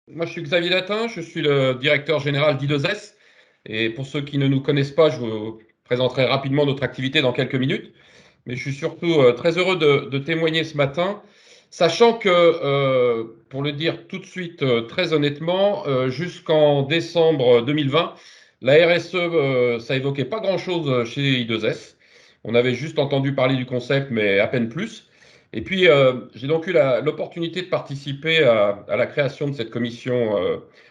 Moi, je suis Xavier Latin, je suis le directeur général d'I2S. Et pour ceux qui ne nous connaissent pas, je vous présenterai rapidement notre activité dans quelques minutes. Mais je suis surtout très heureux de témoigner ce matin, sachant que, pour le dire tout de suite, très honnêtement, jusqu'en décembre 2020, la RSE, ça évoquait pas grand-chose chez I2S. On avait juste entendu parler du concept, mais à peine plus. Et puis, j'ai donc eu l'opportunité de participer à la création de cette commission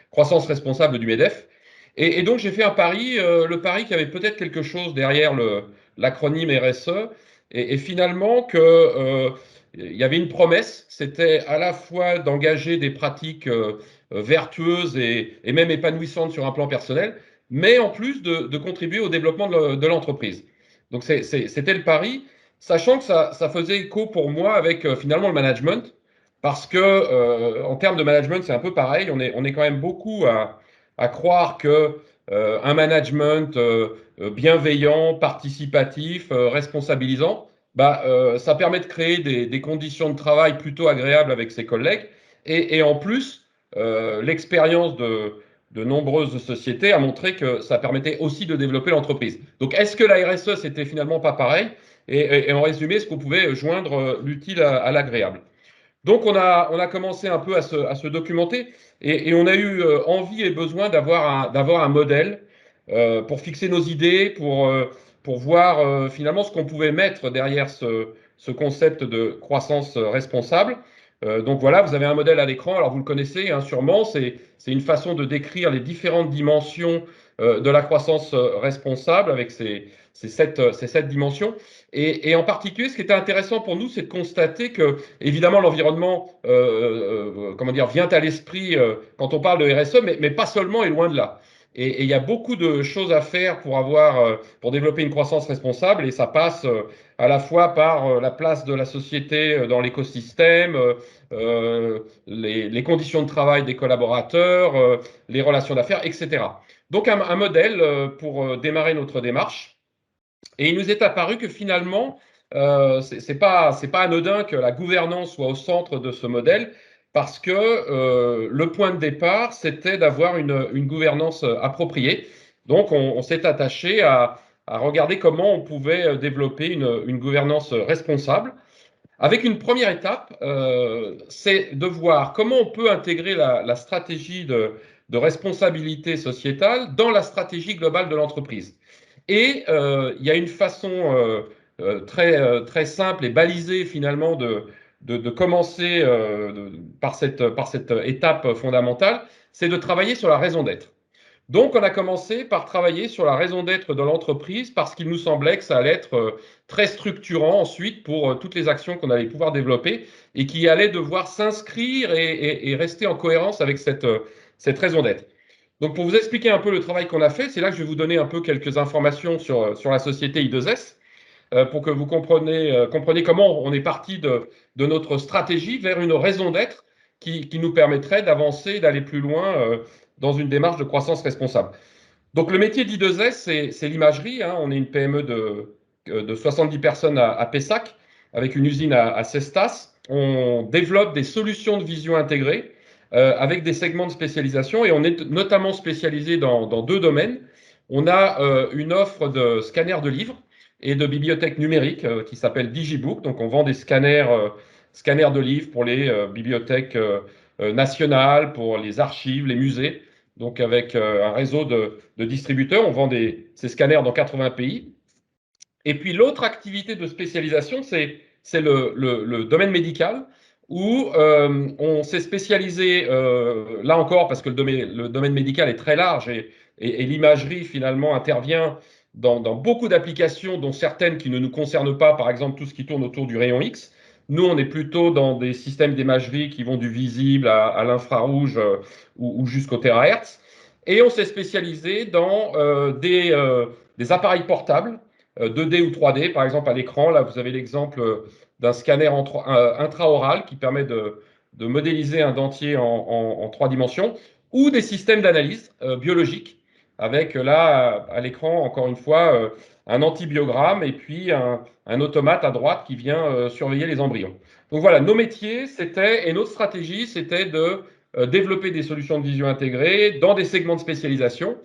croissance responsable du MEDEF. Et donc, j'ai fait un pari, le pari qui avait peut-être quelque chose derrière l'acronyme RSE, et finalement que, il y avait une promesse, c'était à la fois d'engager des pratiques vertueuses et même épanouissantes sur un plan personnel, mais en plus de contribuer au développement de l'entreprise. Donc, c'était le pari. Sachant que ça faisait écho pour moi avec finalement le management, parce que en termes de management, c'est un peu pareil. On est quand même beaucoup à croire que un management bienveillant, participatif, responsabilisant, ça permet de créer des conditions de travail plutôt agréables avec ses collègues. Et en plus, l'expérience de nombreuses sociétés a montré que ça permettait aussi de développer l'entreprise. Donc, est-ce que la RSE, c'était finalement pas pareil? Et en résumé, est-ce qu'on pouvait joindre l'utile à l'agréable? Donc, on a commencé un peu à se documenter et on a eu envie et besoin d'avoir un modèle pour fixer nos idées, pour voir finalement ce qu'on pouvait mettre derrière ce concept de croissance responsable. Donc voilà, vous avez un modèle à l'écran, alors vous le connaissez hein, sûrement, c'est une façon de décrire les différentes dimensions de la croissance responsable avec ces sept dimensions. Et en particulier, ce qui était intéressant pour nous, c'est de constater que, évidemment, l'environnement comment dire, vient à l'esprit quand on parle de RSE, mais pas seulement et loin de là. Et il y a beaucoup de choses à faire pour développer une croissance responsable, et ça passe à la fois par la place de la société dans l'écosystème, les conditions de travail des collaborateurs, les relations d'affaires, etc. Donc un modèle pour démarrer notre démarche. Et il nous est apparu que finalement, c'est pas anodin que la gouvernance soit au centre de ce modèle, parce que le point de départ, c'était d'avoir une gouvernance appropriée. Donc, on s'est attaché à regarder comment on pouvait développer une gouvernance responsable. Avec une première étape, c'est de voir comment on peut intégrer la stratégie de responsabilité sociétale dans la stratégie globale de l'entreprise. Et il y a une façon très simple et balisée finalement de commencer par cette étape fondamentale, c'est de travailler sur la raison d'être. Donc, on a commencé par travailler sur la raison d'être de l'entreprise parce qu'il nous semblait que ça allait être très structurant ensuite pour toutes les actions qu'on allait pouvoir développer et qui allaient devoir s'inscrire et rester en cohérence avec cette raison d'être. Donc, pour vous expliquer un peu le travail qu'on a fait, c'est là que je vais vous donner un peu quelques informations sur la société I2S pour que vous compreniez comment on est parti de notre stratégie vers une raison d'être qui nous permettrait d'avancer, d'aller plus loin dans une démarche de croissance responsable. Donc, le métier d'I2S, c'est l'imagerie, hein. On est une PME de 70 personnes à Pessac, avec une usine à Cestas. On développe des solutions de vision intégrée avec des segments de spécialisation et on est notamment spécialisé dans deux domaines. On a une offre de scanners de livres et de bibliothèques numériques qui s'appelle Digibook. Donc, on vend des scanners de livres pour les bibliothèques nationales, pour les archives, les musées. Donc, avec un réseau de distributeurs, on vend ces scanners dans 80 pays. Et puis, l'autre activité de spécialisation, c'est le domaine médical, où on s'est spécialisé, là encore, parce que le domaine médical est très large et l'imagerie, finalement, intervient dans beaucoup d'applications, dont certaines qui ne nous concernent pas, par exemple, tout ce qui tourne autour du rayon X. Nous, on est plutôt dans des systèmes d'imagerie qui vont du visible à l'infrarouge ou jusqu'au terahertz. Et on s'est spécialisé dans des appareils portables 2D ou 3D. Par exemple, à l'écran, là, vous avez l'exemple d'un scanner intraoral qui permet de modéliser un dentier en 3 dimensions, ou des systèmes d'analyse biologique, avec là, à l'écran, encore une fois, un antibiogramme et puis un automate à droite qui vient surveiller les embryons. Donc voilà, nos métiers, et notre stratégie, c'était de développer des solutions de vision intégrée dans des segments de spécialisation.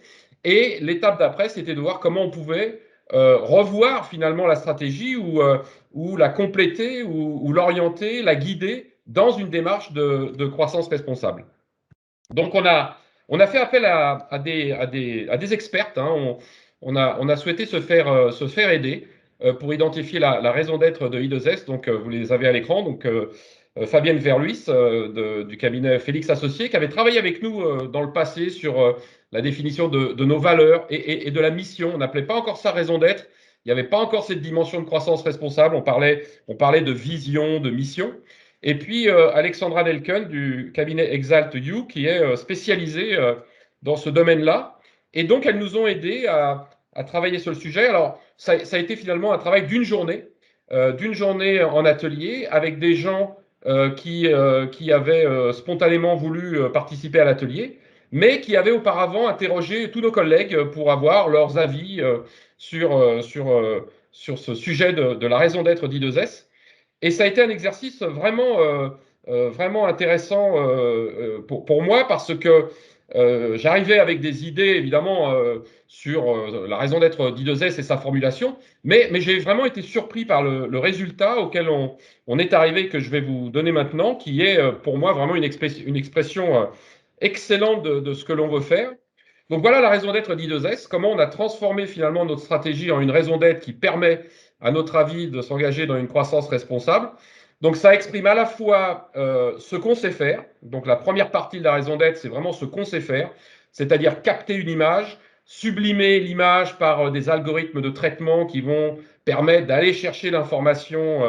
Et l'étape d'après, c'était de voir comment on pouvait revoir finalement la stratégie ou la compléter ou l'orienter, la guider dans une démarche de croissance responsable. Donc on a fait appel à des expertes. Hein. On a souhaité se faire aider pour identifier la raison d'être de I2S. Donc vous les avez à l'écran. Donc Fabienne Verluis du cabinet Félix Associés, qui avait travaillé avec nous dans le passé sur la définition de nos valeurs et de la mission. On n'appelait pas encore ça raison d'être. Il n'y avait pas encore cette dimension de croissance responsable. On parlait de vision, de mission. Et puis Alexandra Nelken du cabinet Exalt You, qui est spécialisée dans ce domaine-là. Et donc, elles nous ont aidés à travailler sur le sujet. Alors, ça a été finalement un travail d'une journée en atelier avec des gens qui avaient spontanément voulu participer à l'atelier, mais qui avaient auparavant interrogé tous nos collègues pour avoir leurs avis sur ce sujet de la raison d'être d'I2S. Et ça a été un exercice vraiment intéressant pour moi parce que j'arrivais avec des idées évidemment sur la raison d'être d'I2S et sa formulation, mais j'ai vraiment été surpris par le résultat auquel on est arrivé, que je vais vous donner maintenant, qui est pour moi vraiment une expression excellente de ce que l'on veut faire. Donc voilà la raison d'être d'I2S, comment on a transformé finalement notre stratégie en une raison d'être qui permet, à notre avis, de s'engager dans une croissance responsable. Donc ça exprime à la fois ce qu'on sait faire, donc la première partie de la raison d'être, c'est vraiment ce qu'on sait faire, c'est-à-dire capter une image, sublimer l'image par des algorithmes de traitement qui vont permettre d'aller chercher l'information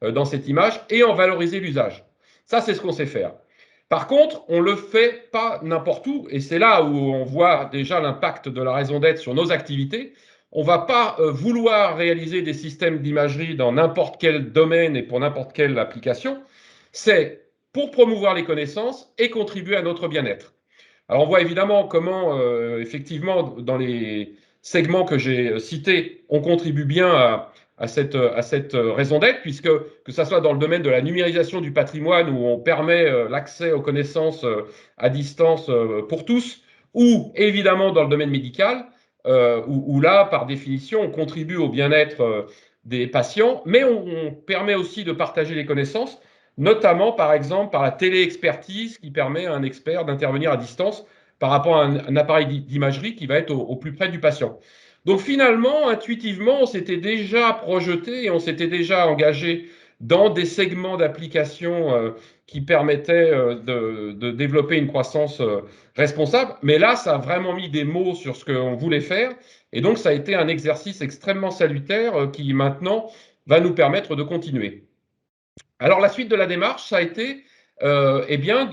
dans cette image et en valoriser l'usage. Ça, c'est ce qu'on sait faire. Par contre, on ne le fait pas n'importe où, et c'est là où on voit déjà l'impact de la raison d'être sur nos activités. On ne va pas vouloir réaliser des systèmes d'imagerie dans n'importe quel domaine et pour n'importe quelle application. C'est pour promouvoir les connaissances et contribuer à notre bien-être. Alors on voit évidemment comment, effectivement, dans les segments que j'ai cités, on contribue bien à cette raison d'être, puisque que ce soit dans le domaine de la numérisation du patrimoine, où on permet l'accès aux connaissances à distance pour tous, ou évidemment dans le domaine médical, où là, par définition, on contribue au bien-être des patients, mais on permet aussi de partager les connaissances, notamment par exemple par la télé-expertise qui permet à un expert d'intervenir à distance par rapport à un appareil d'imagerie qui va être au plus près du patient. Donc finalement, intuitivement, on s'était déjà projeté et on s'était déjà engagé dans des segments d'application qui permettaient de développer une croissance responsable. Mais là, ça a vraiment mis des mots sur ce qu'on voulait faire. Et donc, ça a été un exercice extrêmement salutaire qui maintenant va nous permettre de continuer. Alors, la suite de la démarche, ça a été eh bien,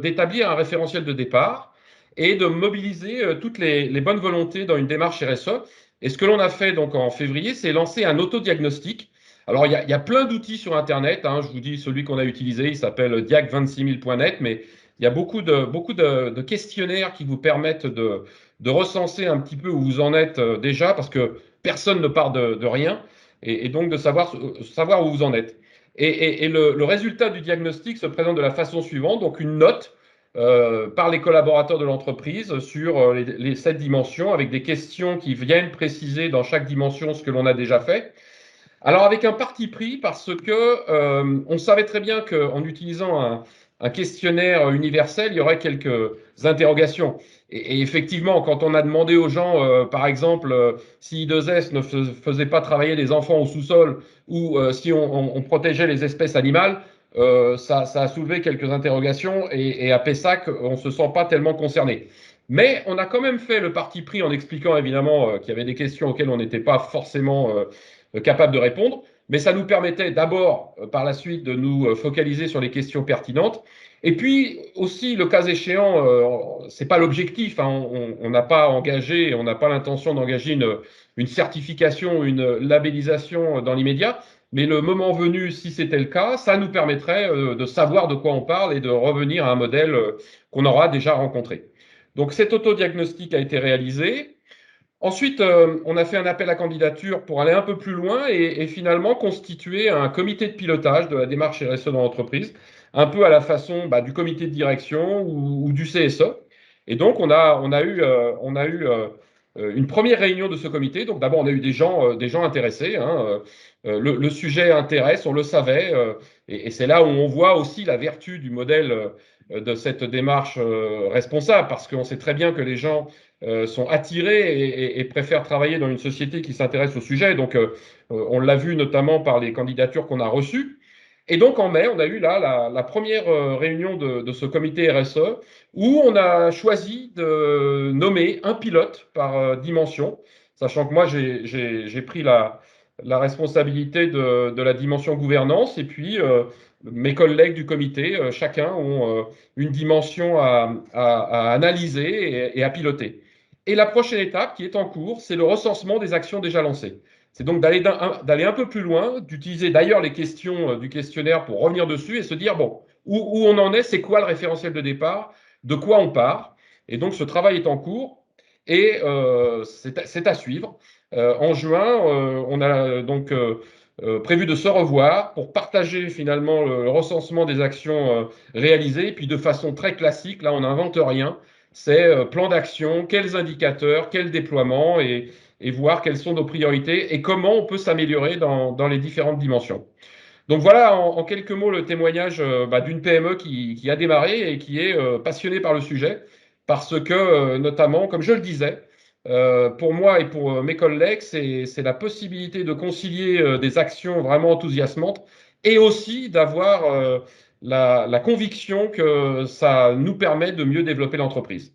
d'établir un référentiel de départ et de mobiliser toutes les bonnes volontés dans une démarche RSE. Et ce que l'on a fait donc en février, c'est lancer un autodiagnostic. Alors, il y a plein d'outils sur Internet. Hein. Je vous dis, celui qu'on a utilisé, il s'appelle diag26000.net, mais il y a beaucoup de questionnaires qui vous permettent de recenser un petit peu où vous en êtes déjà, parce que personne ne part de rien, et donc de savoir où vous en êtes. Et le résultat du diagnostic se présente de la façon suivante, donc une note par les collaborateurs de l'entreprise sur les 7 dimensions, avec des questions qui viennent préciser dans chaque dimension ce que l'on a déjà fait. Alors avec un parti pris, parce que on savait très bien qu'en utilisant un questionnaire universel, il y aurait quelques interrogations. Et effectivement, quand on a demandé aux gens, par exemple, si I2S ne faisait pas travailler les enfants au sous-sol ou si on protégeait les espèces animales, ça a soulevé quelques interrogations et à Pessac, on ne se sent pas tellement concerné. Mais on a quand même fait le parti pris en expliquant évidemment qu'il y avait des questions auxquelles on n'était pas forcément capable de répondre, mais ça nous permettait d'abord, par la suite, de nous focaliser sur les questions pertinentes. Et puis aussi, le cas échéant, c'est pas l'objectif, hein, on n'a pas engagé, on n'a pas l'intention d'engager une certification, une labellisation dans l'immédiat, mais le moment venu, si c'était le cas, ça nous permettrait de savoir de quoi on parle et de revenir à un modèle qu'on aura déjà rencontré. Donc cet autodiagnostic a été réalisé. Ensuite, on a fait un appel à candidature pour aller un peu plus loin et finalement constituer un comité de pilotage de la démarche RSE dans l'entreprise, un peu à la façon du comité de direction ou du CSE. Et donc, on a eu une première réunion de ce comité. Donc, d'abord, on a eu des gens intéressés, hein. Le sujet intéresse, on le savait. Et c'est là où on voit aussi la vertu du modèle de cette démarche responsable, parce qu'on sait très bien que les gens sont attirés et préfèrent travailler dans une société qui s'intéresse au sujet. Donc, on l'a vu notamment par les candidatures qu'on a reçues. Et donc, en mai, on a eu là la première réunion de ce comité RSE où on a choisi de nommer un pilote par dimension, sachant que moi, j'ai pris la responsabilité de la dimension gouvernance et puis mes collègues du comité, chacun ont une dimension à analyser et à piloter. Et la prochaine étape qui est en cours, c'est le recensement des actions déjà lancées. C'est donc d'aller un peu plus loin, d'utiliser d'ailleurs les questions du questionnaire pour revenir dessus et se dire, bon, où on en est, c'est quoi le référentiel de départ, de quoi on part. Et donc ce travail est en cours et c'est à suivre. En juin, on a donc prévu de se revoir pour partager finalement le recensement des actions réalisées, puis de façon très classique, là on n'invente rien, c'est plan d'action, quels indicateurs, quel déploiement et voir quelles sont nos priorités et comment on peut s'améliorer dans les différentes dimensions. Donc voilà en quelques mots le témoignage d'une PME qui a démarré et qui est passionnée par le sujet, parce que notamment, comme je le disais, pour moi et pour mes collègues, c'est la possibilité de concilier des actions vraiment enthousiasmantes et aussi d'avoir la conviction que ça nous permet de mieux développer l'entreprise.